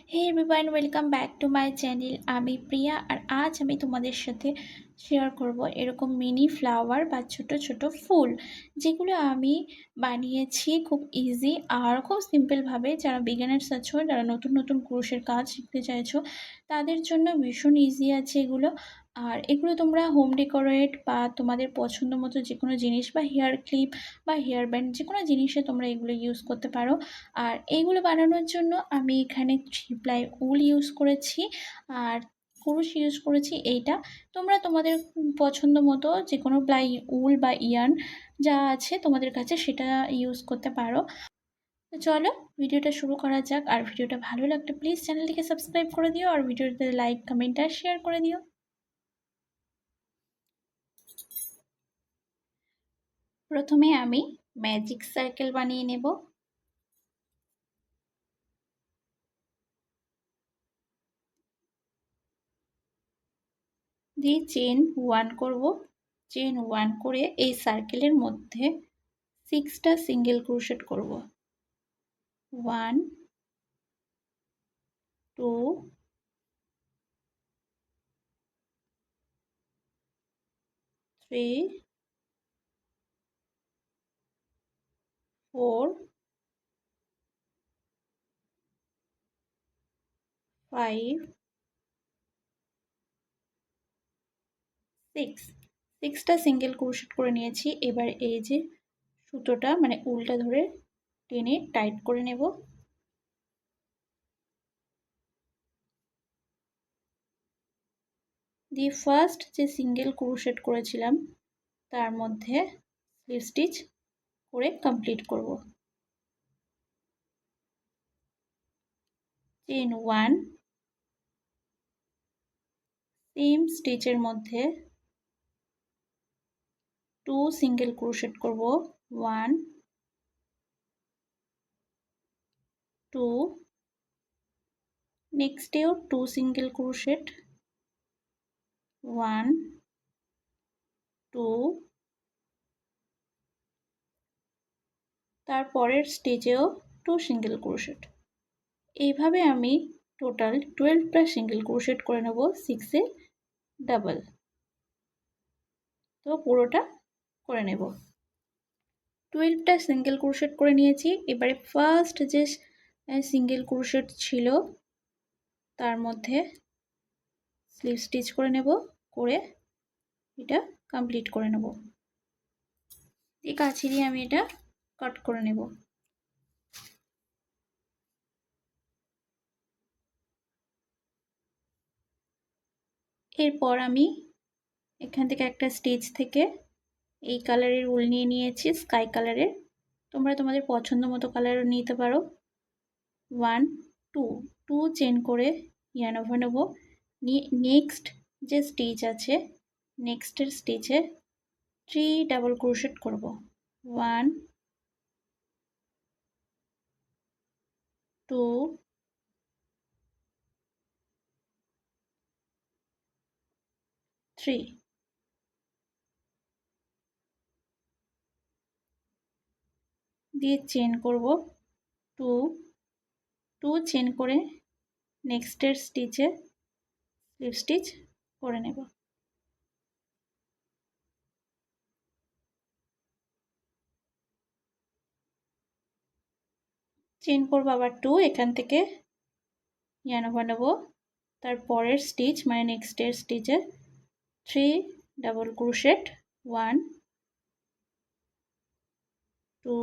Hey everyone, welcome back to my channel. আমি প্রিয়া, আর আজ আমি তোমাদের সাথে শেয়ার করব এরকম মিনি ফ্লাওয়ার বা ছোট ছোট ফুল, যেগুলো আমি বানিয়েছি খুব ইজি আর খুব সিম্পলভাবে। যারা বিগিনার্স আছো, যারা নতুন নতুন ক্রোশের কাজ শিখতে চাইছো, তাদের জন্য ভীষণ ইজি আছে এগুলো। আর এগুলো তোমরা হোম ডেকোরেট বা তোমাদের পছন্দ মতো যে কোনো জিনিস বা হেয়ার ক্লিপ বা হেয়ার ব্যান্ড, যে কোনো জিনিসে তোমরা এগুলো ইউজ করতে পারো। আর এইগুলো বানানোর জন্য আমি এখানে 3 প্লাই উল ইউজ করেছি আর কুরুশ ইউজ করেছি এইটা। তোমরা তোমাদের পছন্দ মতো যে কোনো প্লাই উল বা ইয়ার্ন যা আছে তোমাদের কাছে সেটা ইউজ করতে পারো। তো চলো ভিডিওটা শুরু করা যাক। আর ভিডিওটা ভালো লাগলে প্লিজ চ্যানেলটিকে সাবস্ক্রাইব করে দিও, আর ভিডিওতে লাইক, কমেন্ট আর শেয়ার করে দিও। প্রথমে আমি ম্যাজিক সার্কেল বানিয়ে নেব। দিয়ে চেন 1 করব। চেন 1 করে এই সার্কেলের মধ্যে 6টা সিঙ্গেল ক্রোশেট করব। 1 2 3 4 5 6। 6টা সিঙ্গেল ক্রোশেট করে নিয়েছি। এবার এই যে সুতোটা মানে উলটা ধরে টেনে টাইট করে নেব। দিয়ে ফার্স্ট যে সিঙ্গেল ক্রোশেট করেছিলাম তার মধ্যে স্লিপ স্টিচ করে কমপ্লিট করব। চেন 1, সেম স্টিচের মধ্যে 2 সিঙ্গেল ক্রোশেট করব। 1 2, নেক্সটেও 2 সিঙ্গেল ক্রোশেট। 1 2, তারপরের স্টেজেও 2 সিঙ্গেল ক্রোশেট। এইভাবে আমি টোটাল 12টা সিঙ্গেল ক্রোশেট করে নেব 6 এ ডাবল। তো পুরোটা করে নেব। 12টা সিঙ্গেল ক্রোশেট করে নিয়েছি। এবারে ফার্স্ট যে সিঙ্গেল ক্রোশেট ছিল তার মধ্যে স্লিপ স্টিচ করে নেব, করে এটা কমপ্লিট করে নেব। এই কাঁচি দিয়ে আমি এটা কাট করে নেব। এরপর আমি এখান থেকে একটা স্টিচ থেকে এই কালারের উল নিয়ে নিয়েছি, স্কাই কালারের। তোমরা তোমাদের পছন্দ মতো কালারও নিতে পারো। 1 2 2 চেন করে ইয়ার্ন ওভার নেব। নেক্সট যে স্টিচ আছে নেক্সটের স্টিচে 3 ডাবল ক্রোশেট করব। 1 2 3। দিয়ে চেন করব 2 2 চেন করে নেক্সটের স্টিচে স্লিপ স্টিচ করে নেব। চেন করব আবার 2, এখান থেকে ইয়ার্ন ওভার নেব। তারপরের স্টিচ মানে নেক্সটের স্টিচে 3 ডাবল ক্রোশেট। 1 2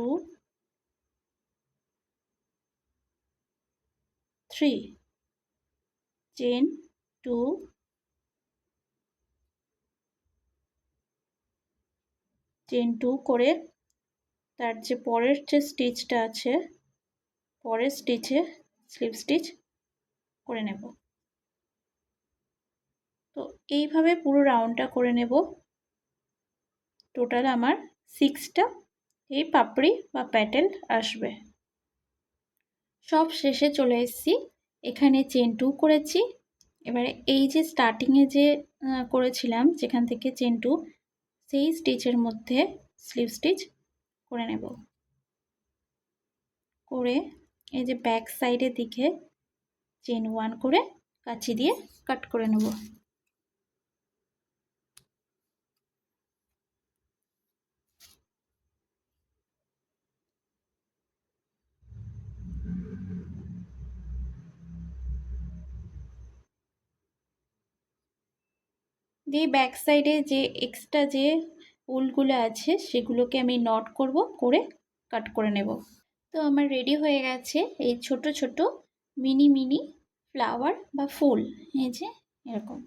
3, চেন 2 চেন 2 করে তার যে পরের যে স্টিচটা আছে পরের স্টিচে স্লিপ স্টিচ করে নেব। তো এইভাবে পুরো রাউন্ডটা করে নেব। টোটাল আমার 6টা এই পাপড়ি বা প্যাটেল আসবে। সব শেষে চলে এসেছি। এখানে চেন 2 করেছি। এবারে এই যে স্টার্টিংয়ে যে করেছিলাম যেখান থেকে চেন 2, সেই স্টিচের মধ্যে স্লিপ স্টিচ করে নেব। করে এই যে ব্যাক সাইডের দিকে চেন 1 করে কাঁচি দিয়ে কাট করে নেব। দিয়ে ব্যাক সাইডে যে এক্সট্রা যে উলগুলো আছে সেগুলোকে আমি নট করব, করে কাট করে নেব। তো আমার রেডি হয়ে গেছে এই ছোট ছোট মিনি মিনি ফ্লাওয়ার বা ফুল, এই যে এরকম।